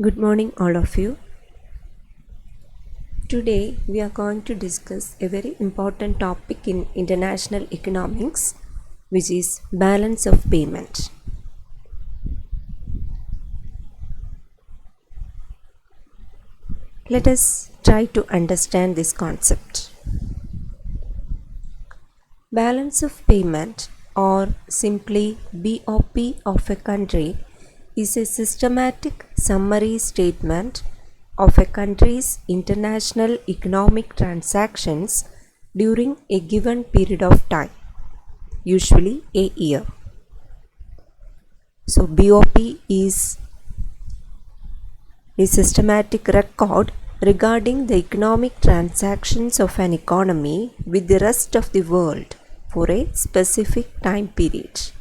Good morning, all of you. Today, we are going to discuss a very important topic in international economics, which is balance of payment. Let us try to understand this concept. Balance of payment, or simply BOP of a country, is a systematic summary statement of a country's international economic transactions during a given period of time, usually a year. So, BOP is a systematic record regarding the economic transactions of an economy with the rest of the world for a specific time period.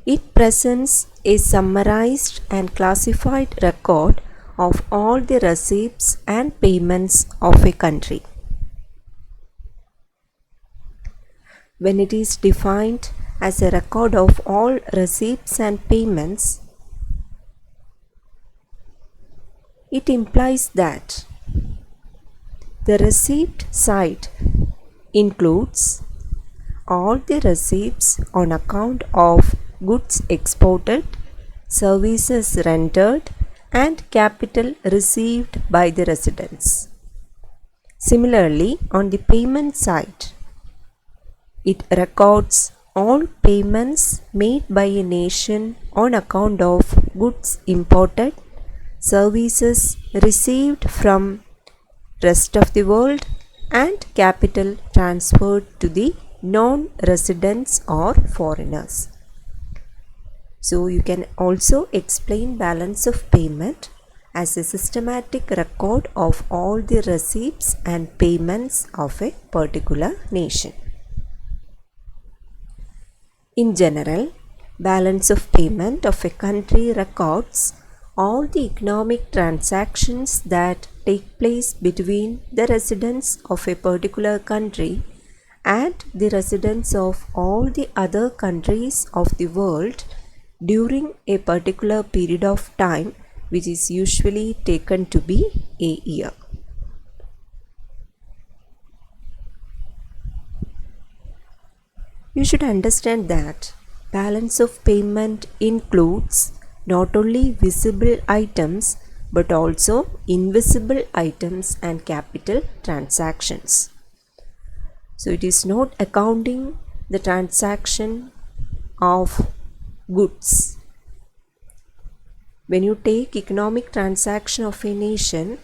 It presents a summarized and classified record of all the receipts and payments of a country. When it is defined as a record of all receipts and payments, it implies that the receipt side includes all the receipts on account of goods exported, services rendered, and capital received by the residents. Similarly, on the payment side, it records all payments made by a nation on account of goods imported, services received from rest of the world, and capital transferred to the non-residents or foreigners. So you can also explain balance of payment as a systematic record of all the receipts and payments of a particular nation. In general, balance of payment of a country records all the economic transactions that take place between the residents of a particular country and the residents of all the other countries of the world during a particular period of time, which is usually taken to be a year. You should understand that balance of payment includes not only visible items but also invisible items and capital transactions. So it is not accounting the transaction of goods. When you take economic transaction of a nation,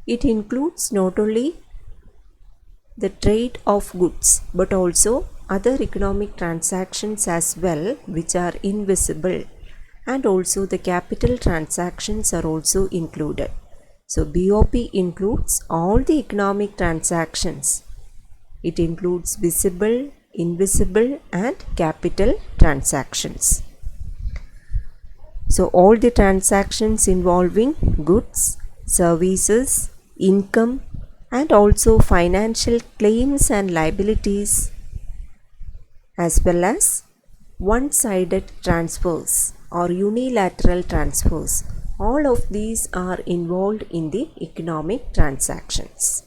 it includes not only the trade of goods but also other economic transactions as well, which are invisible, and also the capital transactions are also included. So BOP includes all the economic transactions. It includes visible, invisible, and capital transactions. So all the transactions involving goods, services, income, and also financial claims and liabilities, as well as one-sided transfers or unilateral transfers. All of these are involved in the economic transactions.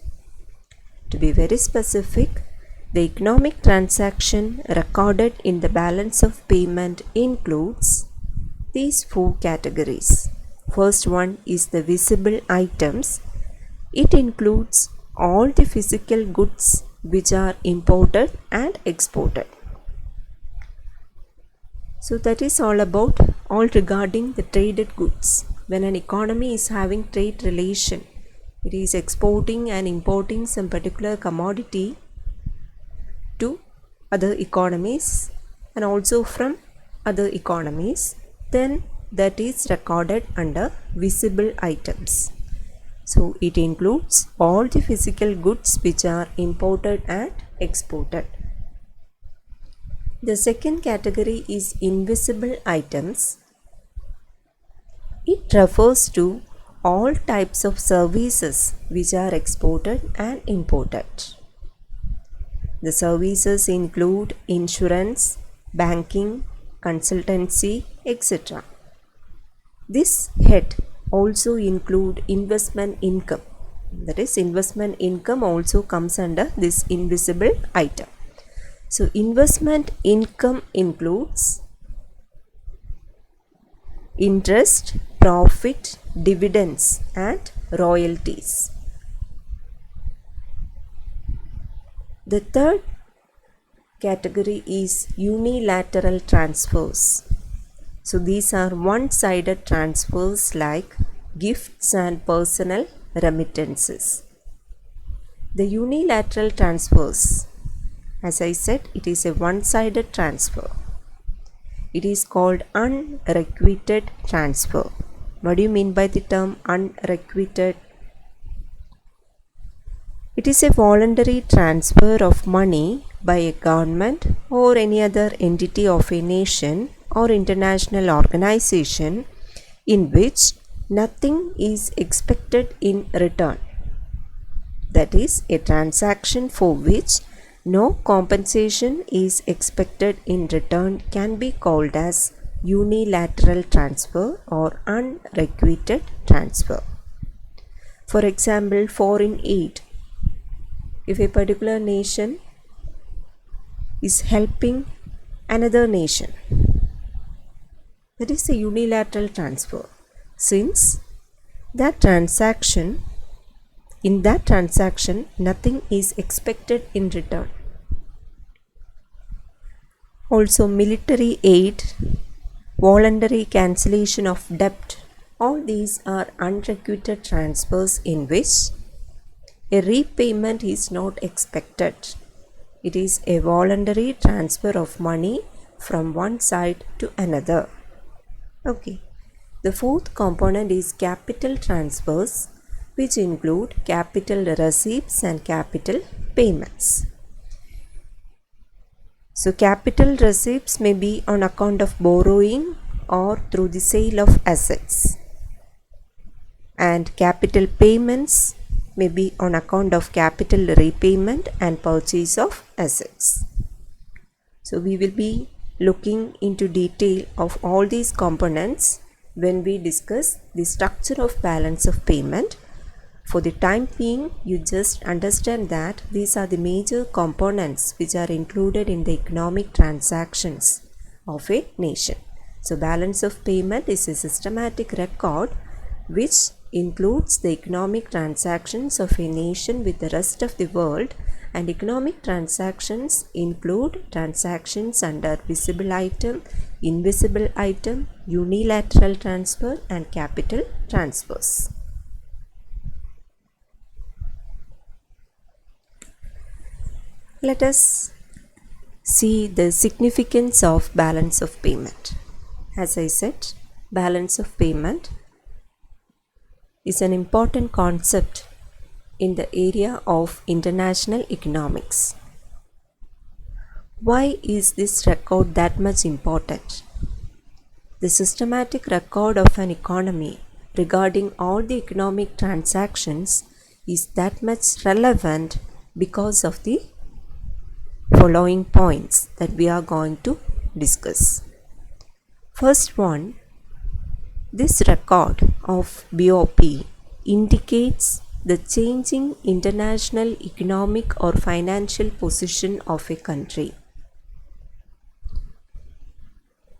To be very specific, the economic transaction recorded in the balance of payment includes these four categories. First one is the visible items. It includes all the physical goods which are imported and exported. So that is all regarding the traded goods. When an economy is having trade relation, it is exporting and importing some particular commodity to other economies and also from other economies, then that is recorded under visible items. So it includes all the physical goods which are imported and exported. The second category is invisible items. It refers to all types of services which are exported and imported. The services include insurance, banking, consultancy, etc. This head also include investment income. That is, investment income also comes under this invisible item. So investment income includes interest, profit, dividends and royalties. The third category is unilateral transfers. So these are one-sided transfers like gifts and personal remittances. The unilateral transfers, as I said, it is a one-sided transfer. It is called unrequited transfer. What do you mean by the term unrequited? It is a voluntary transfer of money by a government or any other entity of a nation or international organization in which nothing is expected in return. That is, a transaction for which no compensation is expected in return can be called as unilateral transfer or unrequited transfer. For example, foreign aid. If a particular nation is helping another nation, that is a unilateral transfer, since in that transaction nothing is expected in return. Also, military aid, voluntary cancellation of debt, all these are unrequited transfers in which a repayment is not expected. It is a voluntary transfer of money from one side to another. Okay. The fourth component is capital transfers, which include capital receipts and capital payments. So capital receipts may be on account of borrowing or through the sale of assets, and capital payments may be on account of capital repayment and purchase of assets. So we will be looking into detail of all these components when we discuss the structure of balance of payment. For the time being, you just understand that these are the major components which are included in the economic transactions of a nation. So balance of payment is a systematic record which includes the economic transactions of a nation with the rest of the world, and economic transactions include transactions under visible item, invisible item, unilateral transfer and capital transfers. Let us see the significance of balance of payment. As I said, balance of payment is an important concept in the area of international economics. Why is this record that much important? The systematic record of an economy regarding all the economic transactions is that much relevant because of the following points that we are going to discuss. First one, this record of BOP indicates the changing international economic or financial position of a country.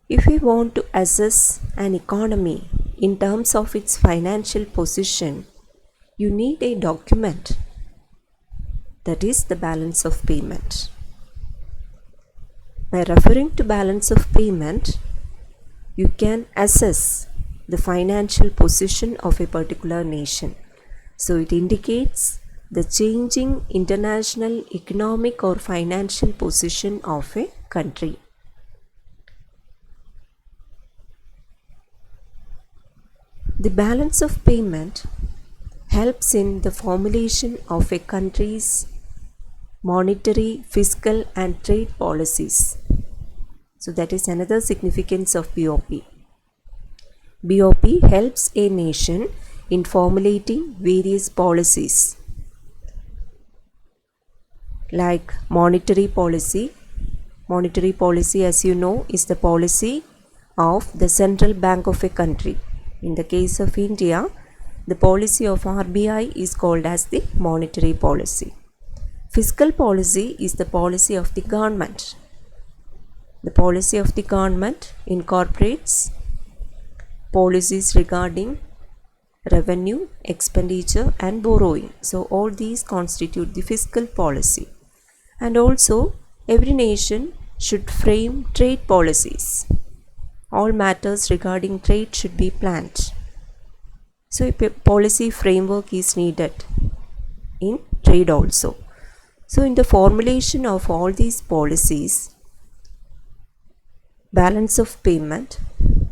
If we want to assess an economy in terms of its financial position, you need a document, that is the balance of payment. By referring to balance of payment, you can assess the financial position of a particular nation. So it indicates the changing international economic or financial position of a country. The balance of payment helps in the formulation of a country's monetary, fiscal and trade policies. So that is another significance of BOP. BOP helps a nation in formulating various policies like monetary policy, Monetary policy, as you know, is the policy of the central bank of a country. In the case of India, the policy of RBI is called as the monetary policy. Fiscal policy is the policy of the government. The policy of the government incorporates policies regarding revenue, expenditure and borrowing. So all these constitute the fiscal policy. And also every nation should frame trade policies. All matters regarding trade should be planned. So a policy framework is needed in trade also. So in the formulation of all these policies, balance of payment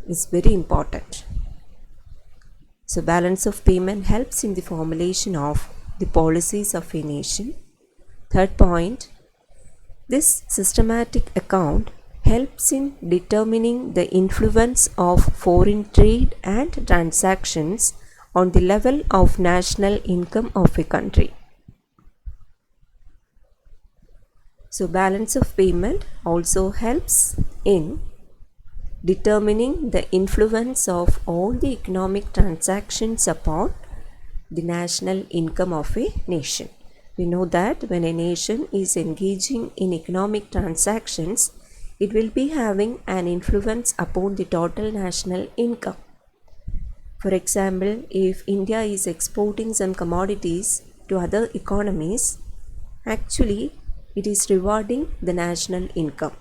is very important. So balance of payment helps in the formulation of the policies of a nation. Third point, this systematic account helps in determining the influence of foreign trade and transactions on the level of national income of a country. So balance of payment also helps in determining the influence of all the economic transactions upon the national income of a nation. We know that when a nation is engaging in economic transactions, it will be having an influence upon the total national income. For example, if India is exporting some commodities to other economies, actually it is rewarding the national income.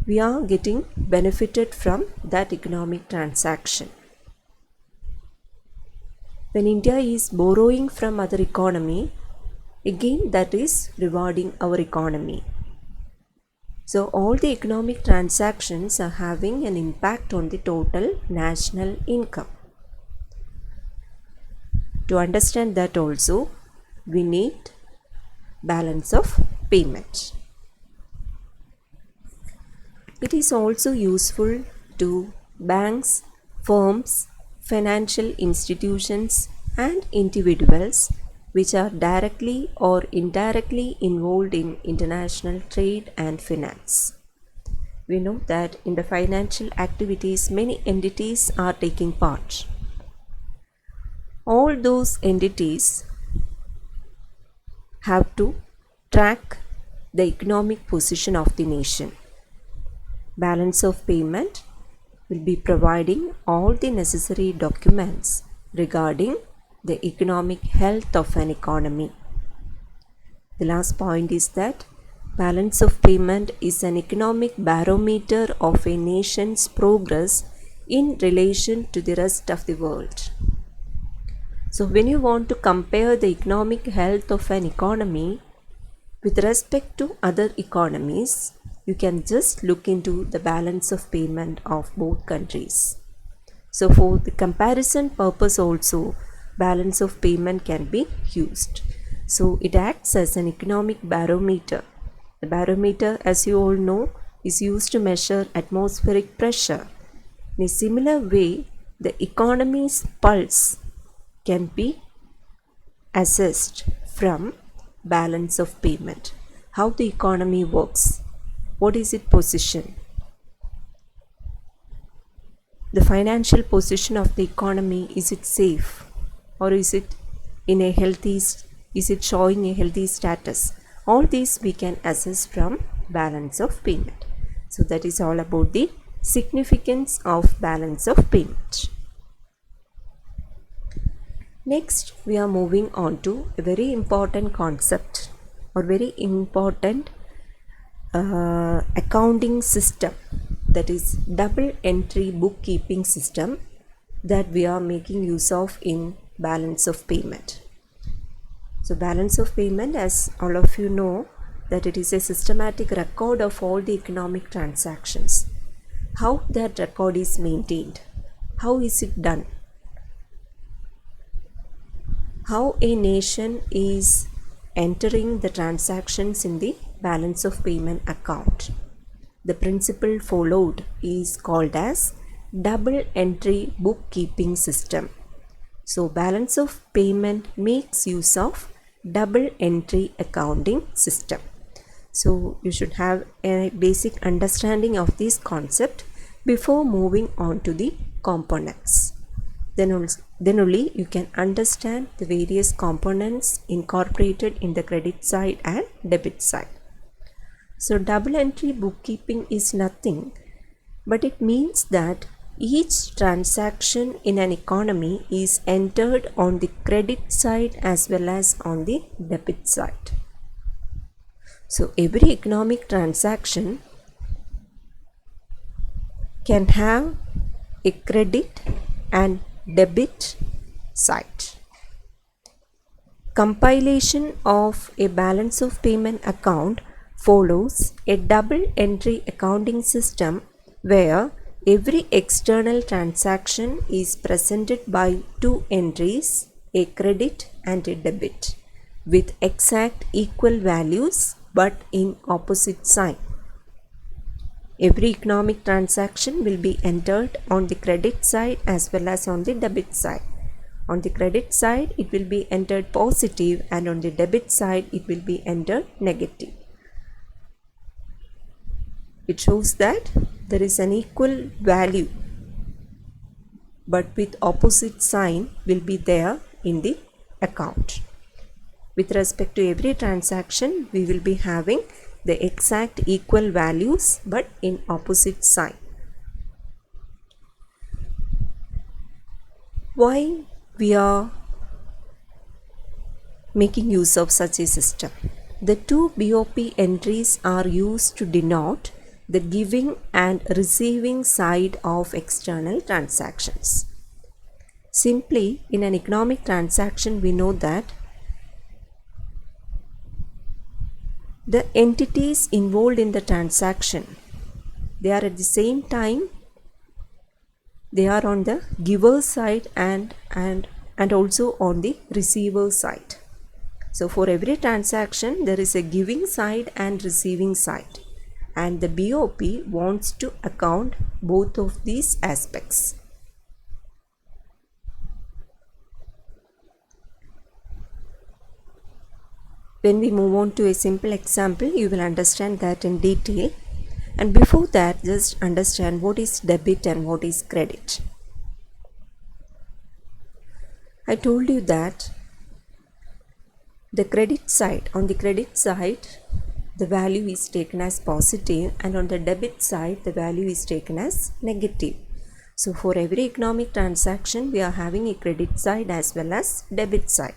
We are getting benefited from that economic transaction. When India is borrowing from other economy, again that is rewarding our economy. So all the economic transactions are having an impact on the total national income. To understand that also, we need balance of payment. It is also useful to banks, firms, financial institutions and individuals which are directly or indirectly involved in international trade and finance. We know that in the financial activities, many entities are taking part. All those entities have to track the economic position of the nation. Balance of payment will be providing all the necessary documents regarding the economic health of an economy. The last point is that balance of payment is an economic barometer of a nation's progress in relation to the rest of the world. So when you want to compare the economic health of an economy with respect to other economies, you can just look into the balance of payment of both countries. So for the comparison purpose also, balance of payment can be used. So it acts as an economic barometer. The barometer, as you all know, is used to measure atmospheric pressure. In a similar way, the economy's pulse can be assessed from balance of payment. How the economy works. What is its position? The financial position of the economy, is it safe or is it in a healthy, is it showing a healthy status? All these we can assess from balance of payment. So that is all about the significance of balance of payment. Next, we are moving on to a very important concept or very important accounting system, that is double entry bookkeeping system that we are making use of in balance of payment. So balance of payment, as all of you know, that it is a systematic record of all the economic transactions. How that record is maintained? How is it done? How a nation is entering the transactions in the balance of payment account. The principle followed is called as double entry bookkeeping system. So balance of payment makes use of double entry accounting system. So you should have a basic understanding of this concept before moving on to the components. Then only you can understand the various components incorporated in the credit side and debit side. So double entry bookkeeping is nothing, but it means that each transaction in an economy is entered on the credit side as well as on the debit side. So every economic transaction can have a credit and debit side. Compilation of a balance of payment account follows a double entry accounting system where every external transaction is presented by two entries, a credit and a debit, with exact equal values but in opposite sign. Every economic transaction will be entered on the credit side as well as on the debit side. On the credit side, it will be entered positive, and on the debit side, it will be entered negative. It shows that there is an equal value, but with opposite sign will be there in the account. With respect to every transaction, we will be having the exact equal values but in opposite sign. Why we are making use of such a system? The two BOP entries are used to denote the giving and receiving side of external transactions. Simply, in an economic transaction, we know that the entities involved in the transaction, they are at the same time, they are on the giver side and also on the receiver side. So for every transaction, there is a giving side and receiving side, and the BOP wants to account both of these aspects. When we move on to a simple example, you will understand that in detail. And before that, just understand what is debit and what is credit. I told you that the credit side, on the credit side, the value is taken as positive, and on the debit side, the value is taken as negative. So for every economic transaction, we are having a credit side as well as debit side.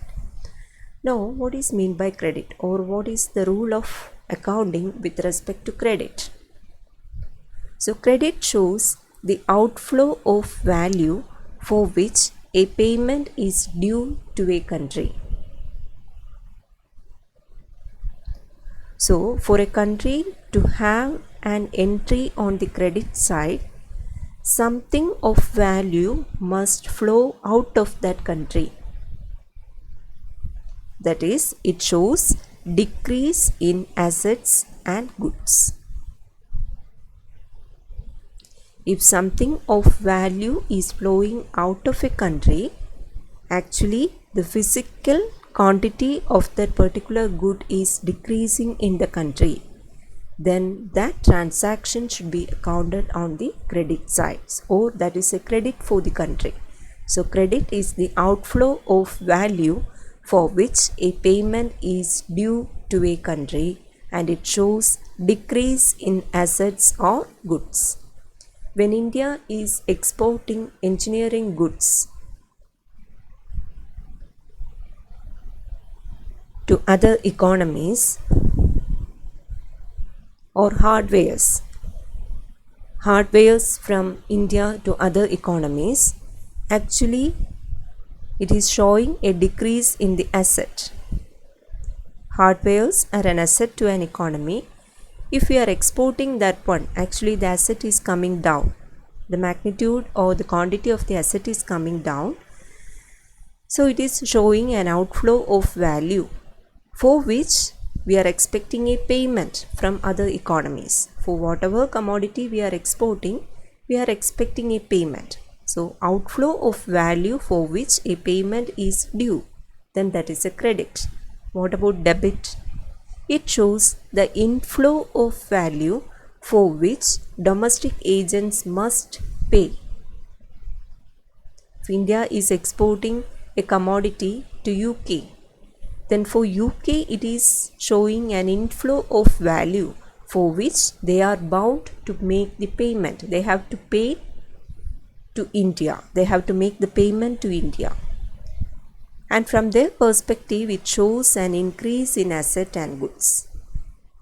Now, what is meant by credit, or what is the rule of accounting with respect to credit? So credit shows the outflow of value for which a payment is due to a country. So for a country to have an entry on the credit side, something of value must flow out of that country. That is, it shows decrease in assets and goods. If something of value is flowing out of a country, actually the physical quantity of that particular good is decreasing in the country, then that transaction should be accounted on the credit side, or that is a credit for the country. So credit is the outflow of value for which a payment is due to a country, and it shows decrease in assets or goods. When India is exporting engineering goods to other economies, or hardwares from India to other economies, actually it is showing a decrease in the asset. Hardwares are an asset to an economy. If we are exporting that one, actually the asset is coming down. The magnitude or the quantity of the asset is coming down. So it is showing an outflow of value for which we are expecting a payment from other economies. For whatever commodity we are exporting, we are expecting a payment. So outflow of value for which a payment is due, then that is a credit. What about debit? It shows the inflow of value for which domestic agents must pay. If India is exporting a commodity to UK, then for UK it is showing an inflow of value for which they are bound to make the payment. They have to pay to India. They have to make the payment to India. And from their perspective, it shows an increase in asset and goods.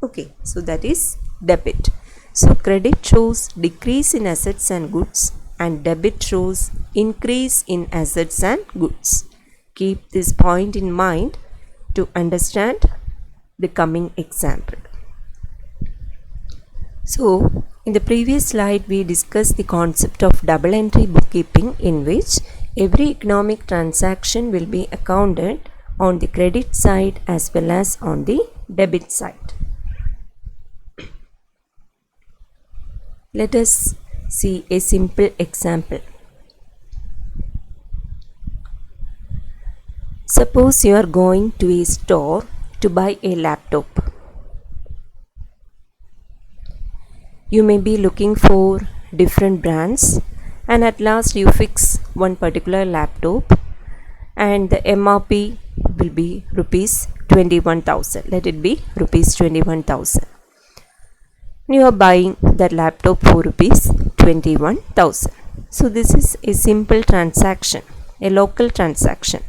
Okay, so that is debit. So credit shows decrease in assets and goods, and debit shows increase in assets and goods. Keep this point in mind to understand the coming example. So, in the previous slide, we discussed the concept of double entry bookkeeping, in which every economic transaction will be accounted on the credit side as well as on the debit side. Let us see a simple example. Suppose you are going to a store to buy a laptop. You may be looking for different brands, and at last you fix one particular laptop, and the MRP will be rupees 21,000. Let it be rupees 21,000. You are buying that laptop for rupees 21,000. So this is a simple transaction, a local transaction.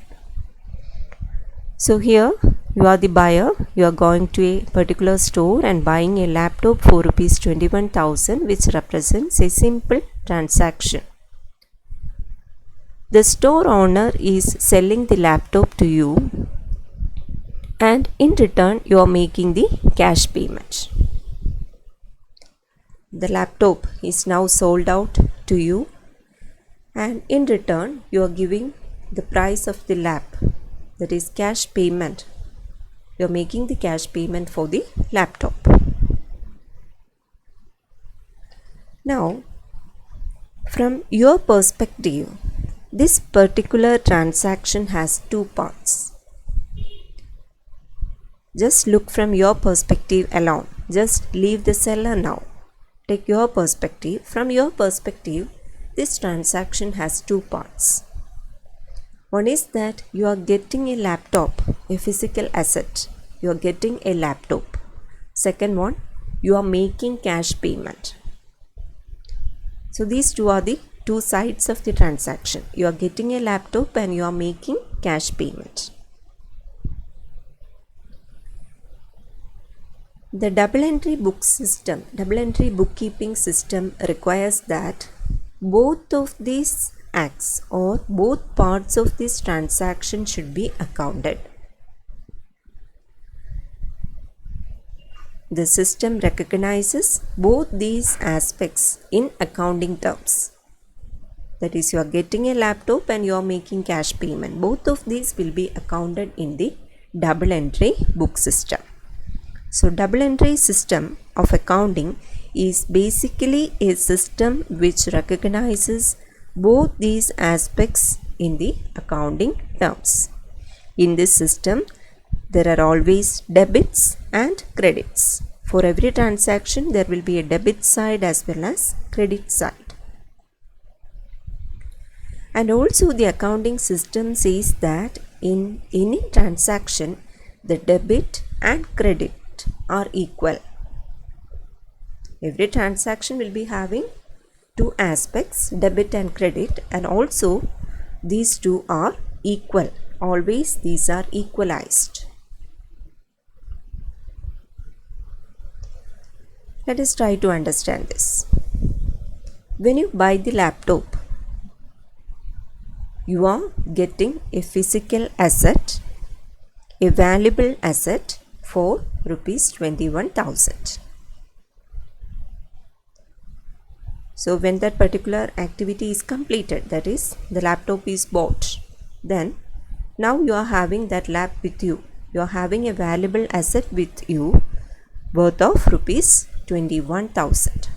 So here you are the buyer, you are going to a particular store and buying a laptop for rupees 21,000, which represents a simple transaction. The store owner is selling the laptop to you, and in return you are making the cash payment. The laptop is now sold out to you, and in return you are giving the price of the lap, that is cash payment. You are making the cash payment for the laptop. Now, from your perspective, this particular transaction has two parts. Just look from your perspective alone. Just leave the seller now. Take your perspective. From your perspective, this transaction has two parts. One is that you are getting a laptop, a physical asset. You are getting a laptop. Second one, you are making cash payment. So these two are the two sides of the transaction. You are getting a laptop and you are making cash payment. The double entry bookkeeping system requires that both of these acts or both parts of this transaction should be accounted. The system recognizes both these aspects in accounting terms. That is, you are getting a laptop and you are making cash payment. Both of these will be accounted in the double entry book system. So double entry system of accounting is basically a system which recognizes both these aspects in the accounting terms. In this system, there are always debits and credits. For every transaction, there will be a debit side as well as credit side. And also the accounting system says that in any transaction, the debit and credit are equal. Every transaction will be having two aspects, debit and credit, and also these two are equal. Always these are equalized. Let us try to understand this. When you buy the laptop, you are getting a physical asset, a valuable asset for rupees 21,000. So when that particular activity is completed, that is the laptop is bought, then now you are having that lap with you. You are having a valuable asset with you worth of rupees 21,000.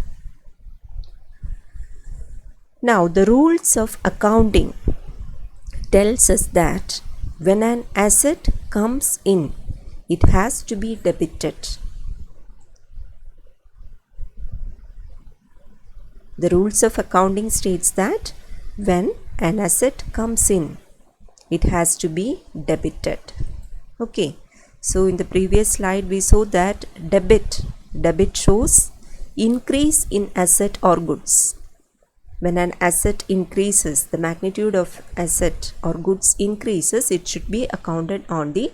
Now the rules of accounting tells us that when an asset comes in it has to be debited. The rules of accounting states that when an asset comes in, it has to be debited. Okay, so in the previous slide we saw that debit shows increase in asset or goods. When an asset increases, the magnitude of asset or goods increases, it should be accounted on the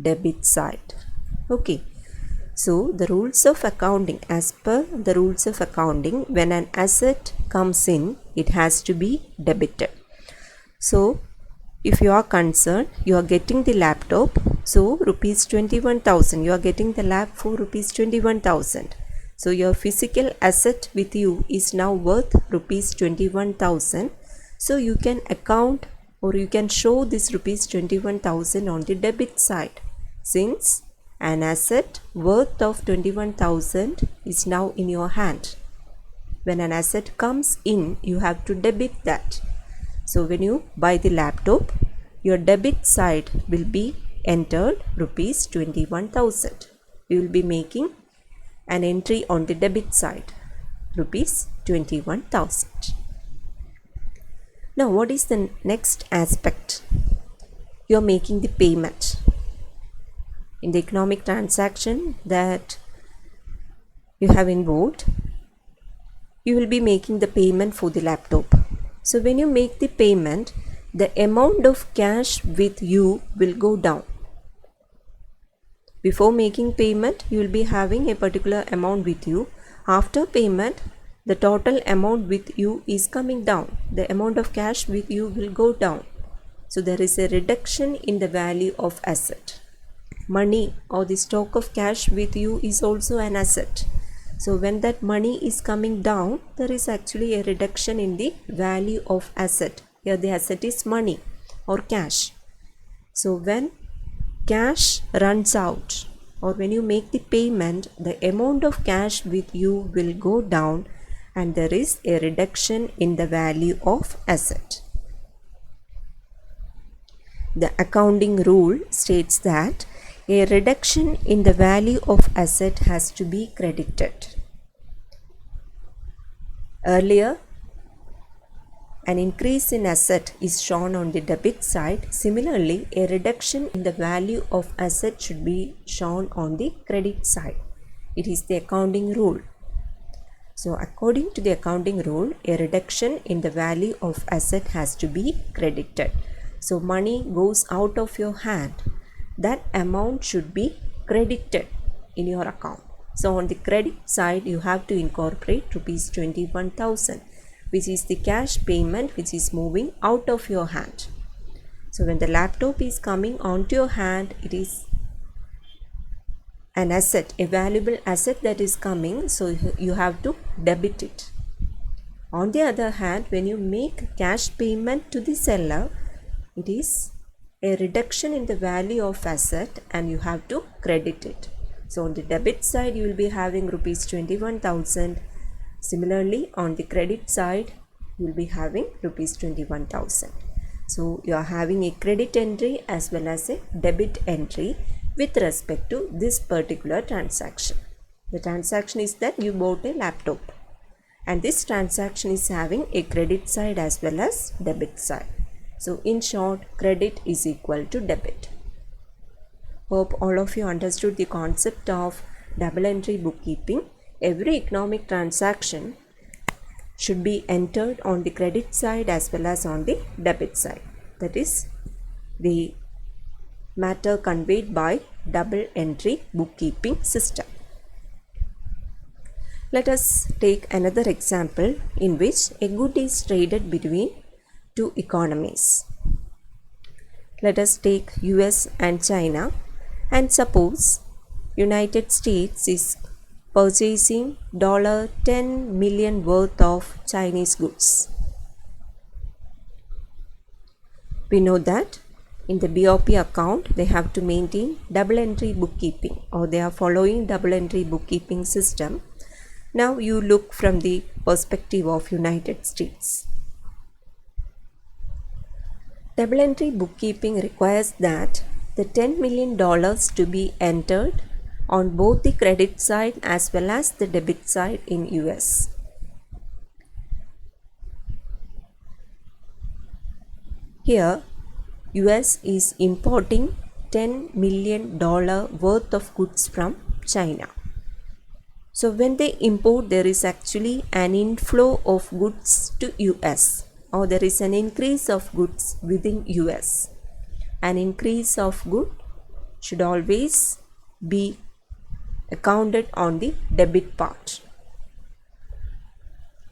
debit side. Okay, so the rules of accounting, as per the rules of accounting, when an asset comes in, it has to be debited. So if you are concerned, you are getting the laptop, so rupees 21,000, you are getting the lap for rupees 21,000. So your physical asset with you is now worth rupees 21,000. So you can account or you can show this rupees 21,000 on the debit side, since an asset worth of 21,000 is now in your hand. When an asset comes in, you have to debit that. So when you buy the laptop, your debit side will be entered rupees 21,000. You will be making an entry on the debit side, rupees 21,000. Now what is the next aspect? You are making the payment. In the economic transaction that you have involved, you will be making the payment for the laptop. So when you make the payment, the amount of cash with you will go down. Before making payment, you will be having a particular amount with you. After payment, the total amount with you is coming down. The amount of cash with you will go down. So there is a reduction in the value of asset. Money or the stock of cash with you is also an asset. So when that money is coming down, there is actually a reduction in the value of asset. Here the asset is money or cash. So when cash runs out or when you make the payment, the amount of cash with you will go down and there is a reduction in the value of asset. The accounting rule states that a reduction in the value of asset has to be credited. Earlier, an increase in asset is shown on the debit side. Similarly, a reduction in the value of asset should be shown on the credit side. It is the accounting rule. So according to the accounting rule, a reduction in the value of asset has to be credited. So money goes out of your hand. That amount should be credited in your account. So on the credit side, you have to incorporate rupees 21,000, which is the cash payment which is moving out of your hand. So when the laptop is coming onto your hand, it is an asset, a valuable asset that is coming, so you have to debit it. On the other hand, when you make cash payment to the seller, it is a reduction in the value of asset and you have to credit it. So on the debit side, you will be having rupees 21,000. Similarly, on the credit side, you will be having rupees 21,000. So you are having a credit entry as well as a debit entry with respect to this particular transaction. The transaction is that you bought a laptop and this transaction is having a credit side as well as debit side. So in short, credit is equal to debit. Hope all of you understood the concept of double entry bookkeeping. Every economic transaction should be entered on the credit side as well as on the debit side. That is the matter conveyed by double entry bookkeeping system. Let us take another example in which a good is traded between two economies. Let us take US and China, and suppose United States is purchasing $10 million worth of Chinese goods. We know that in the BOP account they have to maintain double entry bookkeeping, or they are following double entry bookkeeping system. Now you look from the perspective of United States. Double entry bookkeeping requires that the $10 million to be entered on both the credit side as well as the debit side in US. Here, US is importing $10 million worth of goods from China. So when they import, there is actually an inflow of goods to US, or there is an increase of goods within US. An increase of good should always be accounted on the debit part.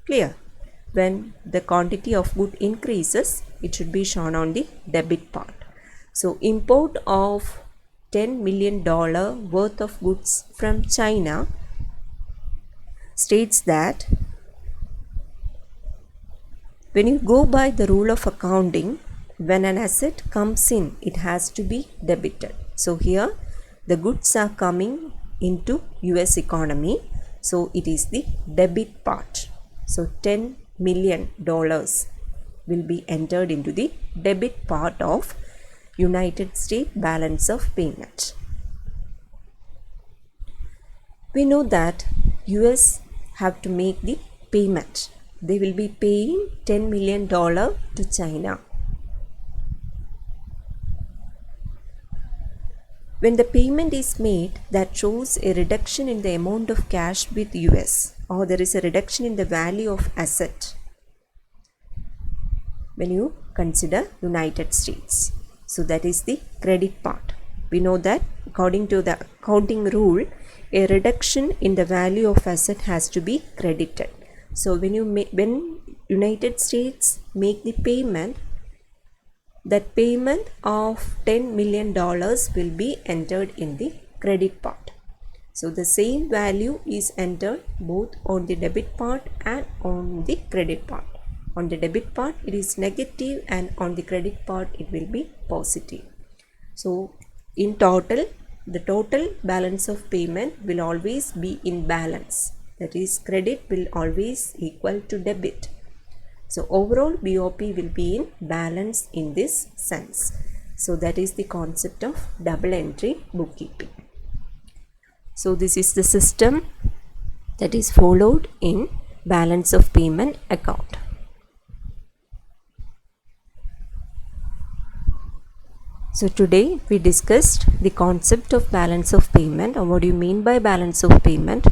Clear? When the quantity of good increases, it should be shown on the debit part. So import of $10 million worth of goods from China states that when you go by the rule of accounting, when an asset comes in, it has to be debited. So here the goods are coming into US economy, so it is the debit part. So $10 million will be entered into the debit part of United States balance of payment. We know that US have to make the payment. They will be paying $10 million to China. When the payment is made, that shows a reduction in the amount of cash with US, or there is a reduction in the value of asset when you consider United States. So that is the credit part. We know that according to the accounting rule, a reduction in the value of asset has to be credited. So when United States make the payment, that payment of $10 million will be entered in the credit part. So the same value is entered both on the debit part and on the credit part. On the debit part it is negative, and on the credit part it will be positive. So in total, the total balance of payment will always be in balance. That is, credit will always equal to debit. So overall BOP will be in balance in this sense. So that is the concept of double entry bookkeeping. So this is the system that is followed in balance of payment account. So today we discussed the concept of balance of payment, or what do you mean by balance of payment,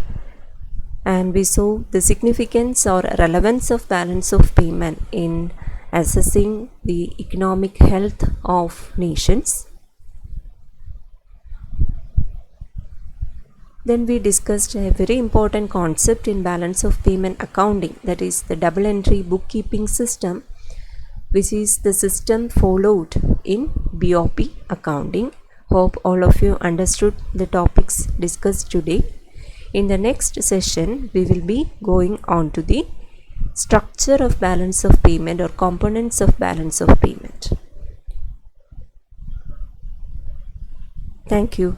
and we saw the significance or relevance of balance of payment in assessing the economic health of nations. Then we discussed a very important concept in balance of payment accounting, that is the double entry bookkeeping system, which is the system followed in BOP accounting. Hope all of you understood the topics discussed today. In the next session, we will be going on to the structure of balance of payment or components of balance of payment. Thank you.